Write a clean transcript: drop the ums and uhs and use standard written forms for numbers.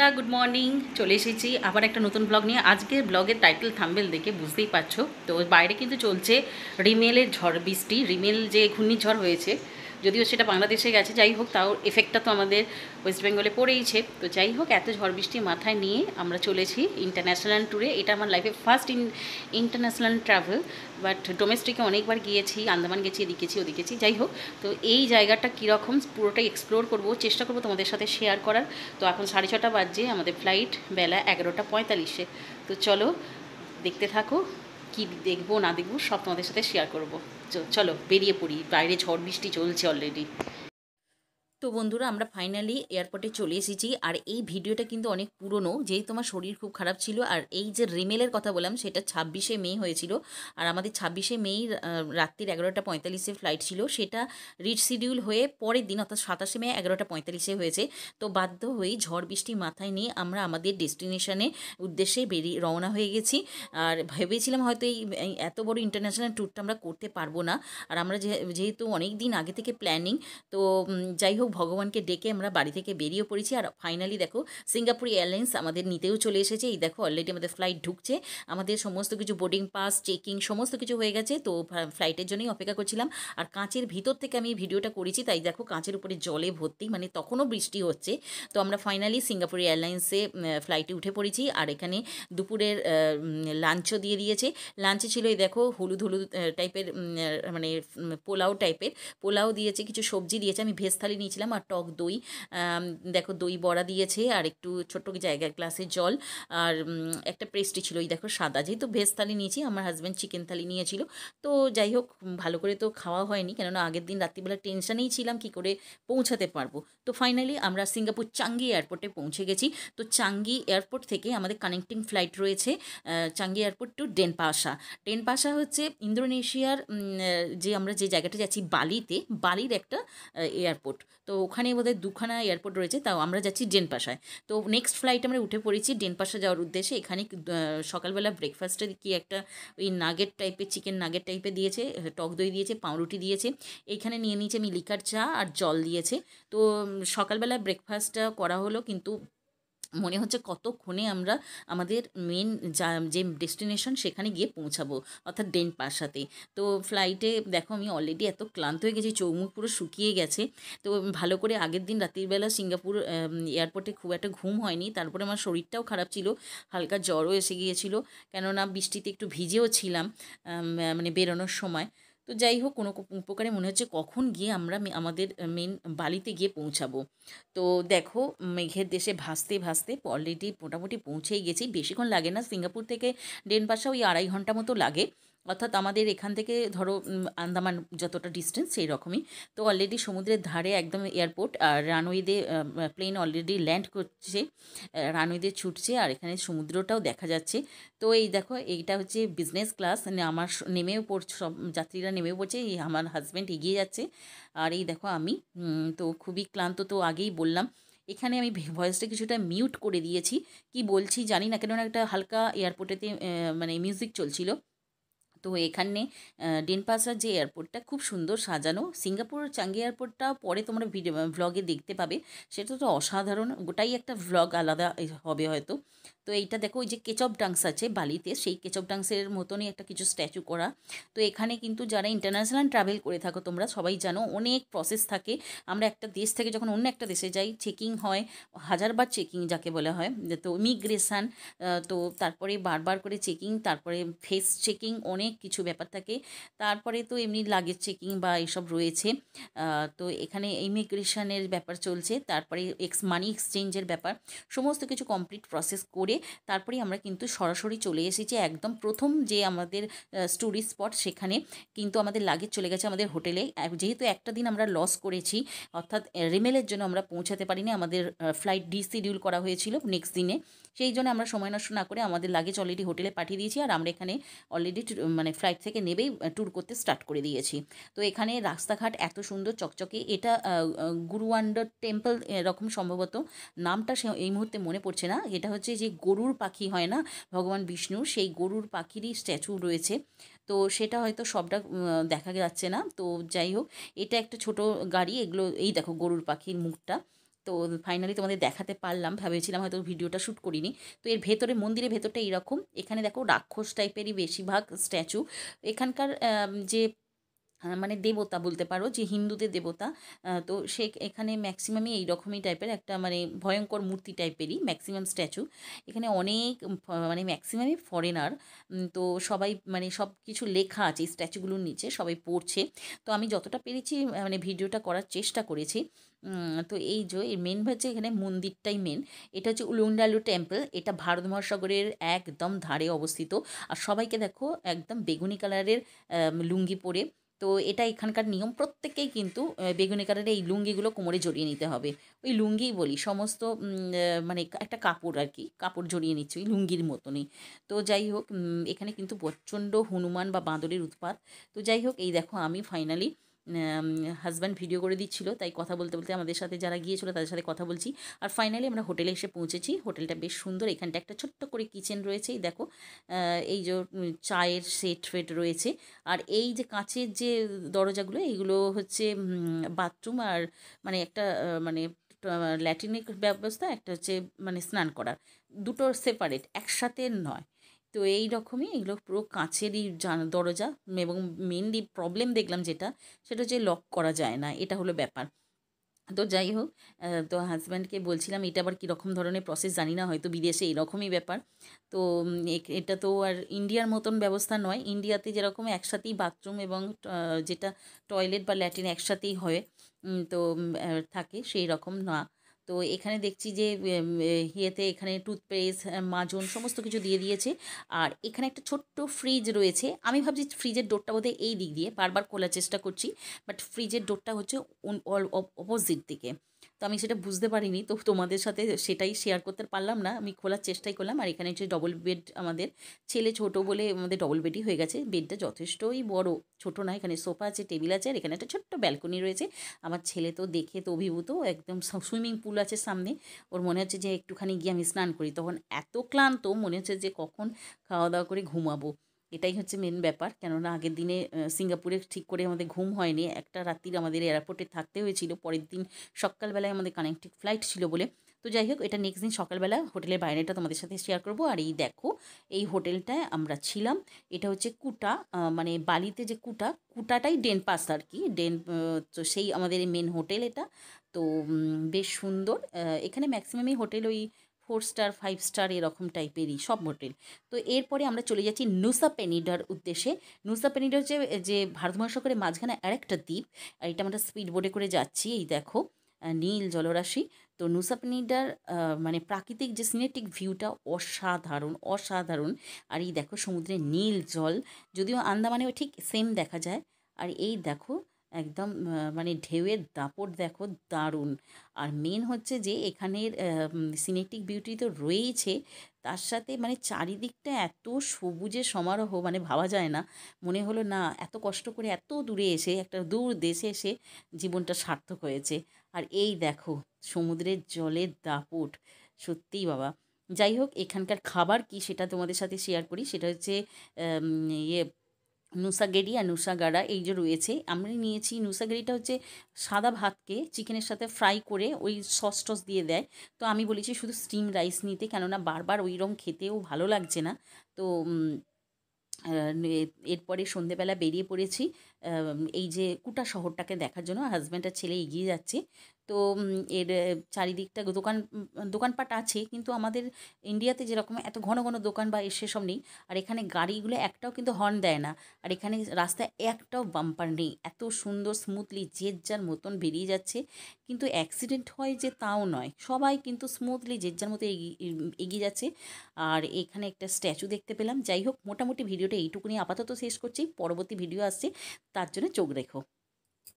বন্ধুরা good morning. চলে এসেছি আবার একটা নতুন ব্লগ নিয়ে। আজকের ব্লগের টাইটেল থাম্বনেল দেখে বুঝতেই পারছো, তো বাইরে কিন্তু চলছে রিমেলের ঝড় বৃষ্টি। রিমেল যে ঘূর্ণিঝড় হয়েছে, যদিও সেটা বাংলাদেশে গেছে, যাই হোক তাও এফেক্টটা তো আমাদের ওয়েস্ট বেঙ্গলে পড়েইছে। তো যাই হোক, এত ঝড় বৃষ্টি মাথায় নিয়ে আমরা চলেছি ইন্টারন্যাশনাল ট্যুরে। এটা আমার লাইফে ফার্স্ট ইন্টারন্যাশনাল ট্রাভেল, বাট ডোমেস্টিকে অনেকবার গিয়েছি, আন্দামান গেছি, এদিকে গেছি, ওদিকে গেছি। যাই হোক, তো এই জায়গাটা কীরকম পুরোটাই এক্সপ্লোর করব, চেষ্টা করব তোমাদের সাথে শেয়ার করার। তো এখন 6:30 বাজে, আমাদের ফ্লাইট বেলা 11:45। তো চলো দেখতে থাকো, কি দেখবো না দেখবো সব তোমাদের সাথে শেয়ার করব। চলো বেরিয়ে পড়ি, বাইরে ঝড় বৃষ্টি চলছে অলরেডি। তো বন্ধুরা, আমরা ফাইনালি এয়ারপোর্টে চলে এসেছি। আর এই ভিডিওটা কিন্তু অনেক পুরনো, যেহেতু আমার শরীর খুব খারাপ ছিল। আর এই যে রিমেলের কথা বললাম, সেটা 26শে মে হয়েছিল। আর আমাদের 26শে মেই রাত্রির 11:45 ফ্লাইট ছিল। সেটা রিশিডিউল হয়ে পরের দিন অর্থাৎ 27শে মে 11:45 হয়েছে। তো বাধ্য হয়েই ঝড় বৃষ্টি মাথায় নিয়ে আমরা আমাদের ডেস্টিনেশনে উদ্দেশ্যে রওনা হয়ে গেছি। আর ভেবেছিলাম হয়তো এই এত বড় ইন্টারন্যাশনাল ট্যুরটা আমরা করতে পারবো না। আর আমরা যেহেতু অনেক দিন আগে থেকে প্ল্যানিং, তো যাই হোক ভগবানকে ডেকে আমরা বাড়ি থেকে বেরিয়ে পড়েছি। আর ফাইনালি দেখো, সিঙ্গাপুর এয়ারলাইন্স আমাদের নিতেও চলে এসেছে। এই দেখো অলরেডি আমাদের ফ্লাইট ঢুকছে। আমাদের সমস্ত কিছু বোর্ডিং পাস, চেকিং সমস্ত কিছু হয়ে গেছে। তো ফ্লাইটের জন্যই অপেক্ষা করছিলাম। আর কাঁচের ভিতর থেকে আমি ভিডিওটা করেছি, তাই দেখো কাঁচের উপরে জলে ভর্তি, মানে তখনও বৃষ্টি হচ্ছে। তো আমরা ফাইনালি সিঙ্গাপুর এয়ারলাইন্সে ফ্লাইটে উঠে পড়েছি। আর এখানে দুপুরের লাঞ্চও দিয়ে দিয়েছে। লাঞ্চে ছিল এই দেখো হলুদ হলুদ টাইপের, মানে পোলাও টাইপের পোলাও দিয়েছে, কিছু সবজি দিয়েছে। আমি ভেজ থালি নিয়েছিলাম, আর টক দই, দেখো দই বড়া দিয়েছে, আর একটু ছোট্ট জায়গায় গ্লাসের জল, আর একটা পেস্ট্রি ছিল এই দেখো সাদা। যেহেতু ভেজ থালি নিয়েছি, আমার হাজব্যান্ড চিকেন থালি নিয়েছিল। তো যাই হোক, ভালো করে তো খাওয়া হয়নি, কেননা আগের দিন রাত্রিবেলা টেনশানেই ছিলাম কি করে পৌঁছাতে পারবো। তো ফাইনালি আমরা সিঙ্গাপুর চাঙ্গি এয়ারপোর্টে পৌঁছে গেছি। তো চাঙ্গি এয়ারপোর্ট থেকে আমাদের কানেক্টিং ফ্লাইট রয়েছে চাঙ্গি এয়ারপোর্ট টু ডেনপাসা। ডেনপাসা হচ্ছে ইন্দোনেশিয়ার, যে আমরা যে জায়গাটা যাচ্ছি বালিতে, বালির একটা এয়ারপোর্ট। তো ওখানে বোধহয় দুখানা এয়ারপোর্ট রয়েছে, তাও আমরা যাচ্ছি ডেনপাসায়। তো নেক্সট ফ্লাইট আমরা উঠে পড়েছি ডেনপাসা যাওয়ার উদ্দেশ্যে। এখানে সকালবেলা ব্রেকফাস্টে কি একটা ওই নাগেট টাইপের, চিকেন নাগেট টাইপের দিয়েছে, টক দই দিয়েছে, পাউরুটি দিয়েছে। এইখানে নিয়ে নিয়েছে আমি লিকার চা আর জল দিয়েছে। তো সকালবেলা ব্রেকফাস্টটা করা হলো, কিন্তু মনে হচ্ছে কতক্ষণে আমরা আমাদের মেন যে ডেস্টিনেশন সেখানে গিয়ে পৌঁছাবো, অর্থাৎ ডেনপাসাতে। তো ফ্লাইটে দেখো আমি অলরেডি এত ক্লান্ত হয়ে গেছি, চৌমুখ পুরো শুকিয়ে গেছে। তো ভালো করে আগের দিন রাত্রিবেলা সিঙ্গাপুর এয়ারপোর্টে খুব একটা ঘুম হয়নি। তারপরে আমার শরীরটাও খারাপ ছিল, হালকা জ্বরও এসে গিয়েছিল, কেননা বৃষ্টিতে একটু ভিজেও ছিলাম মানে বেরোনোর সময়। তো যাই হোক, কোনো প্রকারে মনে হচ্ছে কখন গিয়ে আমরা আমাদের মেন বালিতে গিয়ে পৌঁছাবো। তো দেখো মেঘের দেশে ভাসতে ভাসতে অলরেডি মোটামুটি পৌঁছেই গেছি। বেশিক্ষণ লাগে না, সিঙ্গাপুর থেকে ডেনপাসা ওই 2.5 ঘন্টা মতো লাগে। অর্থাৎ আমাদের এখান থেকে ধরো আন্দামান যতটা ডিস্টেন্স সেই রকমই। তো অলরেডি সমুদ্রের ধারে একদম এয়ারপোর্ট, আর রানওয়েতে প্লেন অলরেডি ল্যান্ড করছে, রানওয়েতে ছুটছে, আর এখানে সমুদ্রটাও দেখা যাচ্ছে। তো এই দেখো এইটা হচ্ছে বিজনেস ক্লাস, মানে আমার নেমেও পড়ছে, সব যাত্রীরা নেমেও পড়ছে, এই আমার হাজব্যান্ড এগিয়ে যাচ্ছে। আর এই দেখো আমি তো খুবই ক্লান্ত, তো আগেই বললাম। এখানে আমি ভয়েসটা কিছুটা মিউট করে দিয়েছি, কি বলছি জানি না, কেননা একটা হালকা এয়ারপোর্টেতে মানে মিউজিক চলছিল। তো এখানে ডেনপাসার যে এয়ারপোর্টটা খুব সুন্দর সাজানো। সিঙ্গাপুর চাঙ্গি এয়ারপোর্টটা পরে তোমরা ভিডিও ভ্লগে দেখতে পাবে, সেটা তো অসাধারণ, গোটাই একটা ভ্লগ আলাদা হবে হয়তো। তো এইটা দেখো, ওই যে কেচপ ডাংস আছে বালিতে, সেই কেচপ ডাংসের মতনই একটা কিছু স্ট্যাচু করা। তো এখানে কিন্তু যারা ইন্টারন্যাশনাল ট্রাভেল করে থাকো তোমরা সবাই জানো, অনেক প্রসেস থাকে। আমরা একটা দেশ থেকে যখন অন্য একটা দেশে যাই, চেকিং হয়, হাজারবার চেকিং যাকে বলা হয়। তো ইমিগ্রেশান, তো তারপরে বারবার করে চেকিং, তারপরে ফেস চেকিং, অনেক কিছু ব্যাপার থাকে। তারপরে তো এমনি লাগেজ চেকিং বা এসব রয়েছে। তো এখানে ইমিগ্রেশনের ব্যাপার চলছে, তারপরে মানি এক্সচেঞ্জের ব্যাপার, সমস্ত কিছু কমপ্লিট প্রসেস করে তারপরেই আমরা কিন্তু সরাসরি চলে এসেছি একদম প্রথম যে আমাদের টুরিস্ট স্পট, সেখানে কিন্তু আমাদের লাগেজ চলে গেছে আমাদের হোটেলে। যেহেতু একটা দিন আমরা লস করেছি, অর্থাৎ রিমেলের জন্য আমরা পৌঁছাতে পারিনি, আমাদের ফ্লাইট ডিশিডিউল করা হয়েছিল নেক্সট দিনে। সেই জন্য আমরা সময় নষ্ট না করে আমাদের লাগেজ অলরেডি হোটেলে পাঠিয়ে দিয়েছি, আর আমরা এখানে অলরেডি মানে ফ্লাইট থেকে নেবেই ট্যুর করতে স্টার্ট করে দিয়েছি। তো এখানে রাস্তাঘাট এত সুন্দর চকচকে, এটা গুরুওয়ান্ডার টেম্পল এরকম সম্ভবত নামটা এই মুহূর্তে মনে পড়ছে না। এটা হচ্ছে যে গরুর পাখি হয় না ভগবান বিষ্ণুর, সেই গরুর পাখিরই স্ট্যাচু রয়েছে। তো সেটা হয়তো সবটা দেখা যাচ্ছে না। তো যাই হোক, এটা একটা ছোট গাড়ি, এগুলো এই দেখো গরুর পাখির মুখটা। তো ফাইনালি তোমাদের দেখাতে পারলাম, ভেবেছিলাম হয়তো ভিডিওটা শ্যুট করিনি। তো এর ভেতরে, মন্দিরের ভেতরটা এইরকম। এখানে দেখো রাক্ষস টাইপেরই বেশিরভাগ স্ট্যাচু। এখানকার যে মানে দেবতা বলতে পারো, যে হিন্দুদের দেবতা, তো সে এখানে ম্যাক্সিমামই এই রকমই টাইপের একটা মানে ভয়ঙ্কর মূর্তি টাইপেরই ম্যাক্সিমাম স্ট্যাচু। এখানে অনেক মানে ম্যাক্সিমামই ফরেনার। তো সবাই মানে সব কিছু লেখা আছে এই স্ট্যাচুগুলোর নিচে, সবাই পড়ছে। তো আমি যতটা পেরেছি মানে ভিডিওটা করার চেষ্টা করেছি। তো এই যে এর মেন হচ্ছে এখানে মন্দিরটাই মেন। এটা হচ্ছে উলুন্ডালু টেম্পল। এটা ভারত মহাসাগরের একদম ধারে অবস্থিত। আর সবাইকে দেখো একদম বেগুনি কালারের লুঙ্গি পরে। তো এটা এখানকার নিয়ম, প্রত্যেককেই কিন্তু বেগুনি কালারের এই লুঙ্গিগুলো কোমরে জড়িয়ে নিতে হবে। ওই লুঙ্গিই বলি, সমস্ত মানে একটা কাপড় আর কি, কাপড় জড়িয়ে নিচ্ছে ওই লুঙ্গির মতনই। তো যাই হোক, এখানে কিন্তু প্রচণ্ড হনুমান বা বাঁদরের উৎপাত। তো যাই হোক, এই দেখো আমি ফাইনালি, হাজব্যান্ড ভিডিও করে দিচ্ছিল, তাই কথা বলতে বলতে আমাদের সাথে যারা গিয়েছিলো তাদের সাথে কথা বলছি। আর ফাইনালি আমরা হোটেলে এসে পৌঁছেছি। হোটেলটা বেশ সুন্দর। এখানটা একটা ছোট্ট করে কিচেন রয়েছে, এই দেখো। এই যে চায়ের সেট ফেট রয়েছে। আর এই যে কাঁচের যে দরজাগুলো, এইগুলো হচ্ছে বাথরুম, আর মানে একটা মানে ল্যাট্রিনের ব্যবস্থা, একটা হচ্ছে মানে স্নান করার, দুটো সেপারেট, একসাথে নয়। তো এই রকমই এগুলো পুরো কাঁচেরই দরজা। এবং মেনলি প্রবলেম দেখলাম যেটা, সেটা হচ্ছে লক করা যায় না, এটা হলো ব্যাপার। তো যাই হোক, তো হাজব্যান্ডকে বলছিলাম এটা আবার কীরকম ধরনের প্রসেস জানি না, হয়তো বিদেশে এরকমই ব্যাপার। তো এটা তো আর ইন্ডিয়ার মতন ব্যবস্থা নয়। ইন্ডিয়াতে যেরকম একসাথেই বাথরুম এবং যেটা টয়লেট বা ল্যাট্রিন একসাথেই হয়, তো থাকে, সেই রকম না। তো এখানে দেখছি যে ইয়েতে এখানে টুথপেস্ট, মাজন সমস্ত কিছু দিয়ে দিয়েছে। আর এখানে একটা ছোট্ট ফ্রিজ রয়েছে। আমি ভাবছি ফ্রিজের ডোরটা বোধহয় এই দিক দিয়ে, বারবার খোলার চেষ্টা করছি, বাট ফ্রিজের ডোরটা হচ্ছে অপোজিট দিকে। তো আমি সেটা বুঝতে পারিনি, তো তোমাদের সাথে সেটাই শেয়ার করতে পারলাম না। আমি খোলার চেষ্টাই করলাম। আর এখানে হচ্ছে ডবল বেড, আমাদের ছেলে ছোট বলে আমাদের ডবল বেডই হয়ে গেছে। বেডটা যথেষ্টই বড়, ছোট না। এখানে সোফা আছে, টেবিল আছে, আর এখানে একটা ছোট্ট ব্যালকনি রয়েছে। আমার ছেলে তো দেখে তো অভিভূত, একদম সুইমিং পুল আছে সামনে। ওর মনে হচ্ছে যে একটুখানি গিয়ে আমি স্নান করি। তখন এত ক্লান্ত মনে হচ্ছে যে কখন খাওয়া দাওয়া করে ঘুমাবো। এটাই হচ্ছে মেন ব্যাপার। কেননা আগের দিনে সিঙ্গাপুরে ঠিক করে আমাদের ঘুম হয়নি, একটা রাত্রির আমাদের এয়ারপোর্টে থাকতে হয়েছিল। পরের দিন সকালবেলায় আমাদের কানেক্টিং ফ্লাইট ছিল বলে। তো যাই হোক, এটা নেক্সট দিন সকালবেলা হোটেলের বাইরেটা তোমাদের সাথে শেয়ার করব। আর এই দেখো, এই হোটেলটায় আমরা ছিলাম। এটা হচ্ছে কুটা, মানে বালিতে যে কুটাটাই ডেন পাস আর কি, তো সেই আমাদের মেন হোটেল এটা। তো বেশ সুন্দর। এখানে ম্যাক্সিমামই হোটেল ওই 4 স্টার 5 স্টার এরকম টাইপেরই সব হোটেল। তো এরপরে আমরা চলে যাচ্ছি নুসা পেনিডার উদ্দেশ্যে। নুসা পেনিডা হচ্ছে যে ভারত মহাসাগরের মাঝখানে আরেকটা দ্বীপ। আর এটা আমরা স্পিড বোটে করে যাচ্ছি, এই দেখো নীল জলরাশি। তো নুসা পেনিডার মানে প্রাকৃতিক যে সিনেটিক ভিউটা অসাধারণ অসাধারণ। আর এই দেখো সমুদ্রের নীল জল, যদিও আন্দামানেও ঠিক সেম দেখা যায়। আর এই দেখো একদম মানে ঢেউয়ের দাপট দেখো, দারুণ। আর মেন হচ্ছে যে এখানের সিনেটিক বিউটি তো রয়েইছে, তার সাথে মানে চারিদিকটা এত সবুজের সমারোহ, মানে ভাবা যায় না। মনে হলো না, এত কষ্ট করে এত দূরে এসে, একটা দূর দেশে এসে জীবনটা সার্থক হয়েছে। আর এই দেখো সমুদ্রের জলের দাপট, সত্যিই বাবা। যাই হোক, এখানকার খাবার কি সেটা তোমাদের সাথে শেয়ার করি। সেটা হচ্ছে ইয়ে নুসাগেরি আর নুসাগাড়া, এই যে রয়েছে। আমি নিয়েছি নুসাগেরিটা হচ্ছে সাদা ভাতকে চিকেনের সাথে ফ্রাই করে ওই সস টস দিয়ে দেয়। তো আমি বলেছি শুধু স্টিম রাইস নিতে, কেননা বারবার ওই রকম খেতেও ভালো লাগছে না। তো এরপরে সন্ধেবেলা বেরিয়ে পড়েছি এই যে কুটা শহরটাকে দেখার জন্য। হাজব্যান্ড আর ছেলে এগিয়ে যাচ্ছে। তো এর চারিদিকটা দোকানপাট আছে, কিন্তু আমাদের ইন্ডিয়াতে যেরকম এত ঘন ঘন দোকান বা সেসব নেই। আর এখানে গাড়িগুলো একটাও কিন্তু হর্ন দেয় না। আর এখানে রাস্তায় একটাও বাম্পার নেই, এত সুন্দর স্মুথলি যে যার মতন বেরিয়ে যাচ্ছে। কিন্তু অ্যাক্সিডেন্ট হয় যে তাও নয়, সবাই কিন্তু স্মুথলি যে যার মতো এগিয়ে যাচ্ছে। আর এখানে একটা স্ট্যাচু দেখতে পেলাম। যাই হোক, মোটামুটি ভিডিওটা এইটুকুনি আপাতত শেষ করছি। পরবর্তী ভিডিও আসছে, তার জন্য চোখ রেখো।